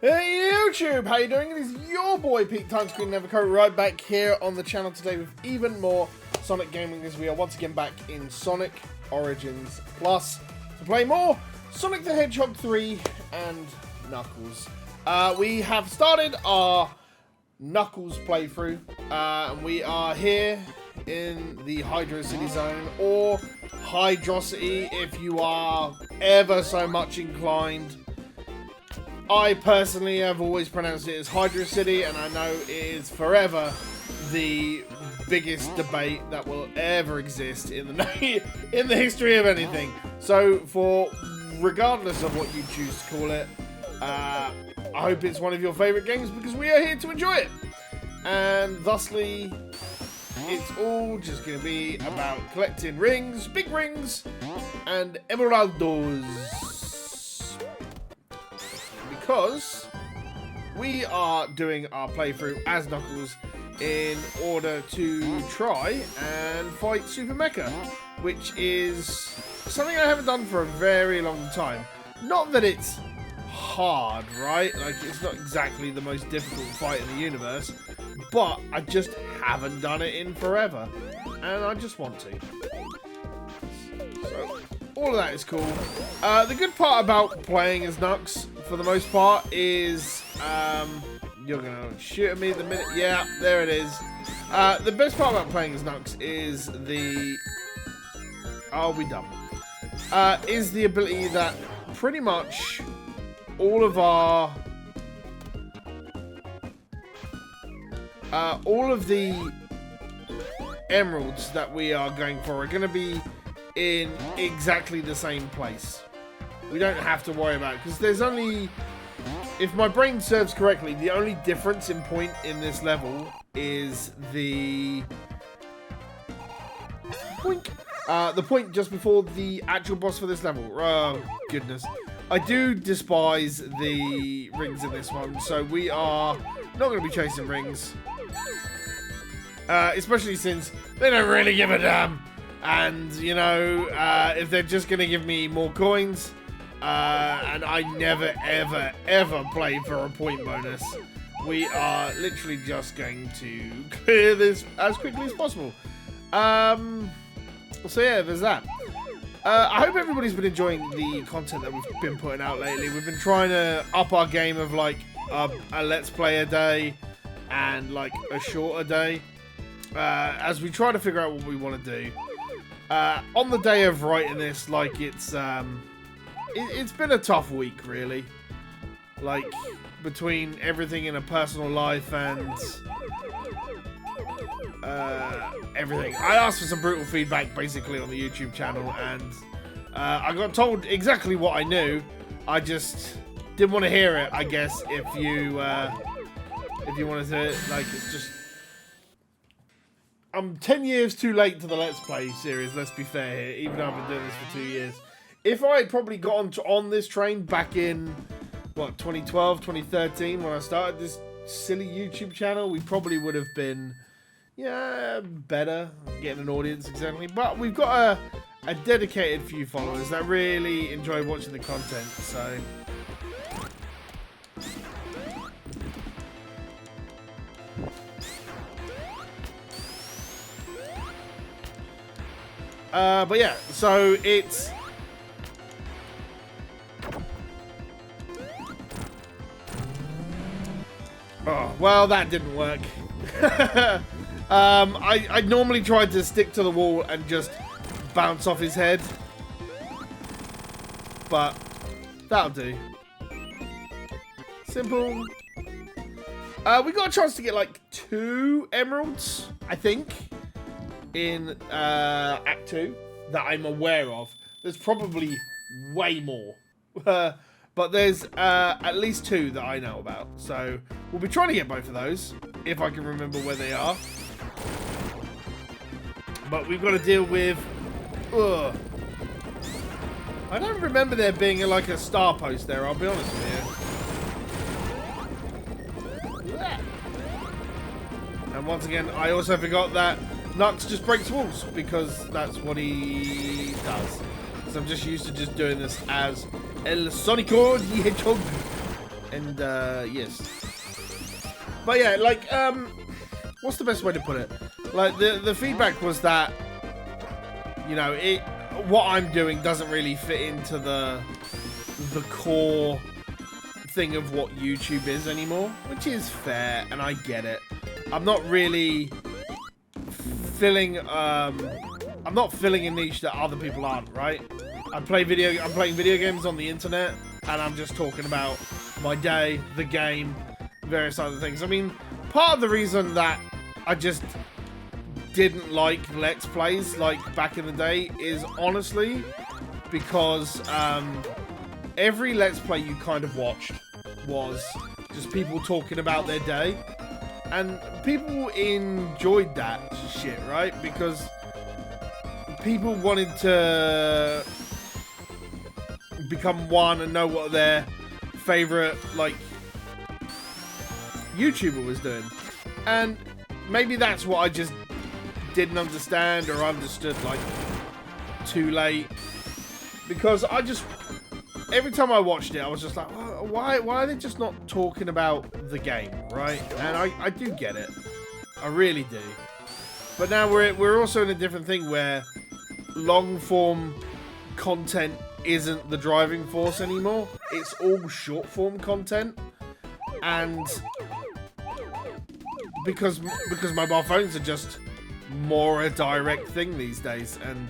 Hey YouTube, how you doing? It is your boy Pete Timescreen Neverco right back here on the channel today with even more Sonic gaming as we are once again back in Sonic Origins Plus to play more Sonic the Hedgehog 3 and Knuckles. We have started our Knuckles playthrough and we are here in the Hydrocity Zone, or Hydrocity if you are ever so much inclined. I personally have always pronounced it as Hydrocity, and I know it is forever the biggest debate that will ever exist in the in the history of anything. So, regardless of what you choose to call it, I hope it's one of your favourite games because we are here to enjoy it. And thusly, it's all just going to be about collecting rings, big rings, and emeraldos. Because we are doing our playthrough as Knuckles in order to try and fight Super Mecha, which is something I haven't done for a very long time. Not that it's hard, right? Like, it's not exactly the most difficult fight in the universe, but I just haven't done it in forever, and I just want to. So, all of that is cool. The good part about playing as Knux, for the most part, is you're gonna shoot at me the minute. Yeah, there it is. The best part about playing as Knux is the is the ability that pretty much all of the emeralds that we are going for are going to be in exactly the same place. We don't have to worry about it because there's only, if my brain serves correctly, the only difference in point in this level is the point just before the actual boss for this level. Oh goodness, I do despise the rings in this one, so we are not going to be chasing rings, especially since they don't really give a damn. And, you know, if they're just going to give me more coins, and I never, ever, ever play for a point bonus, we are literally just going to clear this as quickly as possible. So, yeah, there's that. I hope everybody's been enjoying the content that we've been putting out lately. We've been trying to up our game of, like, a Let's Play a day and, like, a shorter day, as we try to figure out what we want to do. On the day of writing this, like, it's been a tough week, really. Like, between everything in a personal life and everything. I asked for some brutal feedback, basically, on the YouTube channel, and I got told exactly what I knew. I just didn't want to hear it, I guess, if you wanted to, like, it's just... I'm 10 years too late to the Let's Play series, let's be fair here, even though I've been doing this for 2 years. If I had probably got on this train back in, what, 2012, 2013, when I started this silly YouTube channel, we probably would have been, yeah, better, getting an audience, exactly. But we've got a dedicated few followers that really enjoy watching the content, so... but yeah, so it's... Oh, well, that didn't work. I normally tried to stick to the wall and just bounce off his head. But that'll do. Simple. We got a chance to get like 2 emeralds, I think, in Act 2 that I'm aware of. There's probably way more. But there's at least 2 that I know about. So we'll be trying to get both of those, if I can remember where they are. But we've got to deal with... Ugh. I don't remember there being like a star post there, I'll be honest with you. And once again, I also forgot that Knux just breaks walls, because that's what he does. So I'm just used to just doing this as El Sonico the Hedgehog. And yes. But yeah, like, what's the best way to put it? Like, the feedback was that, you know, what I'm doing doesn't really fit into the core thing of what YouTube is anymore, which is fair, and I get it. I'm not really filling I'm not filling a niche that other people aren't, right? I'm playing video games on the internet, and I'm just talking about my day, the game, various other things. I mean, part of the reason that I just didn't like Let's Plays like back in the day is honestly because every Let's Play you kind of watched was just people talking about their day, and people enjoyed that shit, right? Because people wanted to become one and know what their favorite like YouTuber was doing, and maybe that's what I just didn't understand or understood like too late, because I just every time I watched it I was just like, why are they just not talking about the game, right? And I do get it, I really do, but now we're also in a different thing where long form content isn't the driving force anymore. It's all short form content, and because mobile phones are just more a direct thing these days, and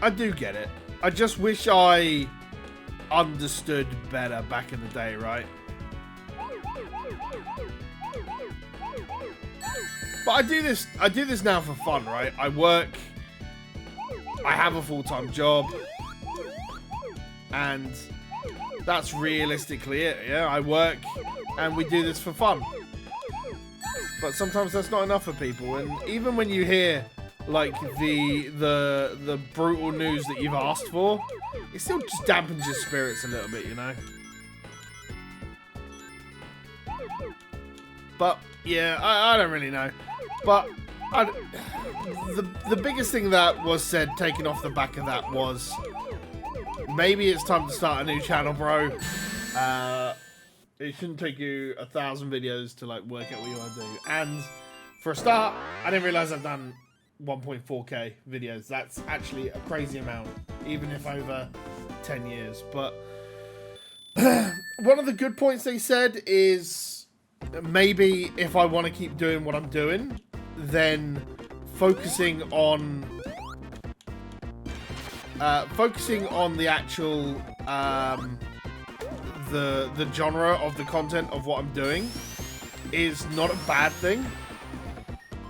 I do get it. I just wish I understood better back in the day, right? But I do this now for fun, right? I work, I have a full-time job, and that's realistically it. Yeah, I work and we do this for fun. But sometimes that's not enough for people, and even when you hear like the brutal news that you've asked for, it still just dampens your spirits a little bit, you know. But yeah, I don't really know. But the biggest thing that was said, taken off the back of that, was maybe it's time to start a new channel, bro. It shouldn't take you 1,000 videos to like work out what you want to do. And for a start, I didn't realize I've done 1.4k videos. That's actually a crazy amount, even if over 10 years. But one of the good points they said is maybe if I want to keep doing what I'm doing, then focusing on the actual the genre of the content of what I'm doing is not a bad thing.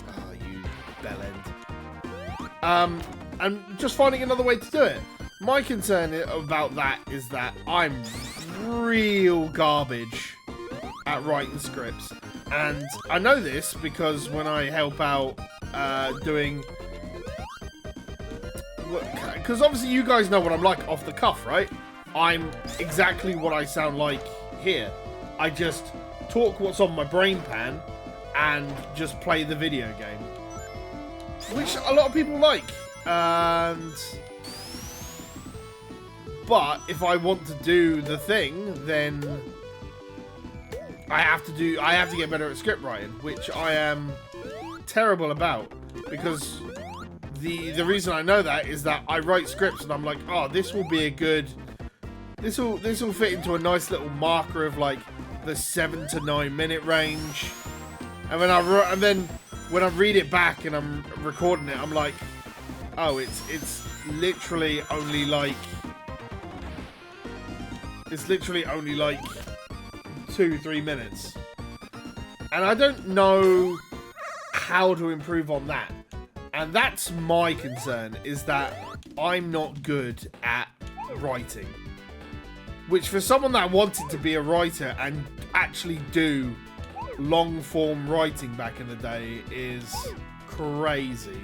Oh, you bellend. And just finding another way to do it. My concern about that is that I'm real garbage at writing scripts, and I know this because when I help out doing, because obviously you guys know what I'm like off the cuff, right? I'm exactly what I sound like here. I just talk what's on my brain pan and just play the video game, which a lot of people like. And but if I want to do the thing, then I have to get better at script writing, which I am terrible about, because the reason I know that is that I write scripts and I'm like, oh, this will be a good, this will fit into a nice little marker of like the 7 to 9 minute range, and then when I read it back and I'm recording it, I'm like, oh, it's literally only like 2-3 minutes, and I don't know how to improve on that. And that's my concern, is that I'm not good at writing, which for someone that wanted to be a writer and actually do long form writing back in the day is crazy.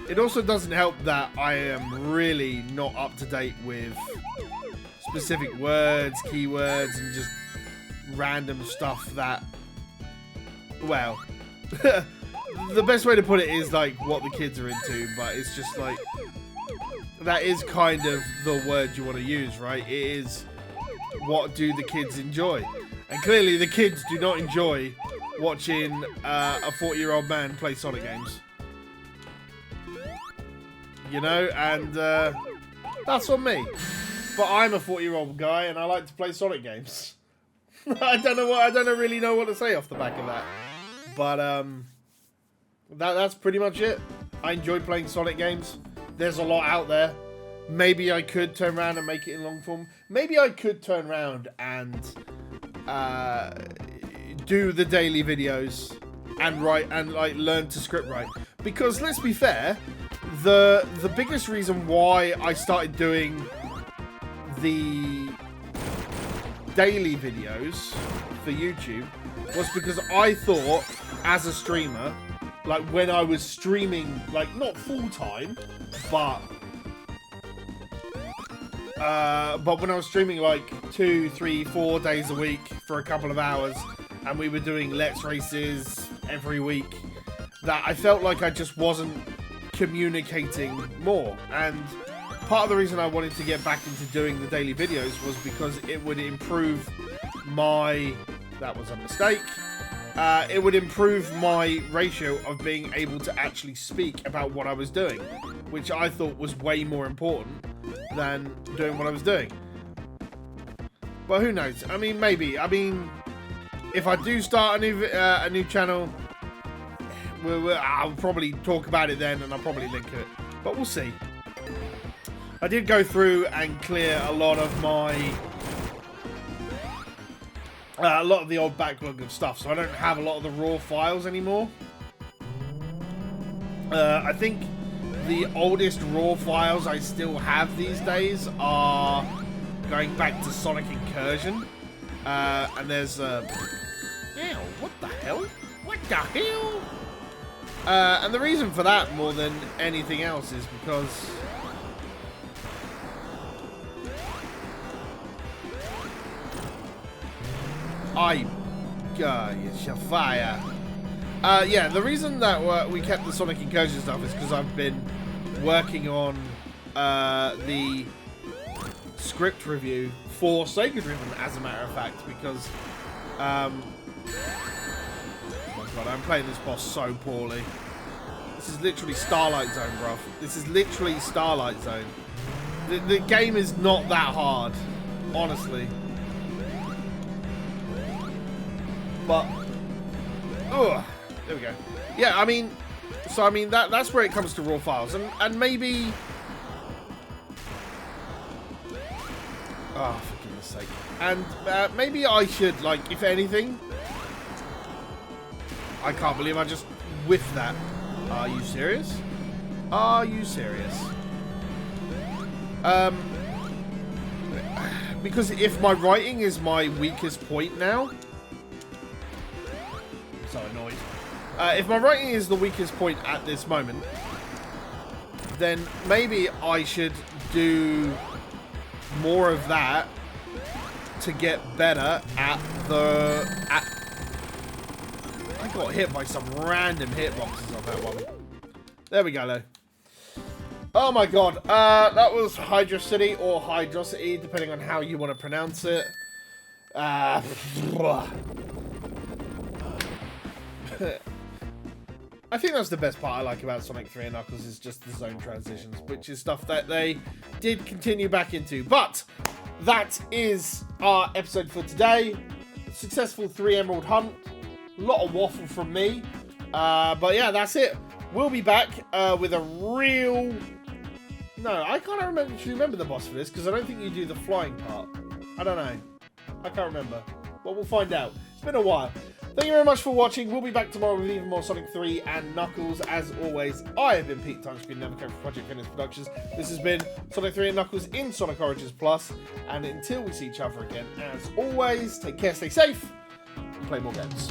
It also doesn't help that I am really not up to date with specific words, keywords, and just random stuff that, well, the best way to put it is like what the kids are into, but it's just like, that is kind of the word you want to use, right? It is what do the kids enjoy? And clearly the kids do not enjoy watching a 40-year-old man play Sonic games. You know, and that's on me. But I'm a 40-year-old guy and I like to play Sonic games. I don't really know what to say off the back of that. But that's pretty much it. I enjoy playing Sonic games. There's a lot out there. Maybe I could turn around and make it in long form. Maybe I could turn around and do the daily videos and write and like learn to script write. Because let's be fair, the biggest reason why I started doing the daily videos for YouTube was because I thought, as a streamer, like when I was streaming, like not full time, but when I was streaming like 2, 3, 4 days a week for a couple of hours, and we were doing Let's Races every week, that I felt like I just wasn't communicating more. And part of the reason I wanted to get back into doing the daily videos was because it would improve my... That was a mistake. It would improve my ratio of being able to actually speak about what I was doing, which I thought was way more important than doing what I was doing. But who knows? I mean, maybe. I mean, if I do start a new channel, I'll probably talk about it then, and I'll probably link it. But we'll see. I did go through and clear a lot of my... a lot of the old backlog of stuff, so I don't have a lot of the raw files anymore. I think the oldest raw files I still have these days are going back to Sonic Incursion. And there's... Ew, what the hell? What the hell? And the reason for that, more than anything else, is because... it's your fire. Yeah, the reason that we kept the Sonic Incursion stuff is because I've been working on the script review for Sega Driven, as a matter of fact, because oh my god, I'm playing this boss so poorly. This is literally Starlight Zone, bruv. This is literally Starlight Zone. The game is not that hard, honestly. But, ugh, there we go. Yeah, I mean, so I mean that's where it comes to raw files, and maybe, oh, for goodness sake, and maybe I should, like, if anything, I can't believe I just whiffed that. Are you serious? Are you serious? Because if my writing is my weakest point now. So annoyed. If my writing is the weakest point at this moment, then maybe I should do more of that to get better at the... I got hit by some random hitboxes on that one. There we go, though. Oh my god. That was Hydrocity or Hydrosity, depending on how you want to pronounce it. I think that's the best part I like about Sonic 3 and Knuckles, is just the zone transitions, which is stuff that they did continue back into. But that is our episode for today. Successful 3 Emerald Hunt. A lot of waffle from me. But yeah, that's it. We'll be back with a real... No, I can't remember the boss for this, because I don't think you do the flying part. I don't know. I can't remember. But we'll find out. It's been a while. Thank you very much for watching. We'll be back tomorrow with even more Sonic 3 and Knuckles. As always, I have been Pete Timescreen, never came from Project Venice Productions. This has been Sonic 3 and Knuckles in Sonic Origins Plus. And until we see each other again, as always, take care, stay safe, and play more games.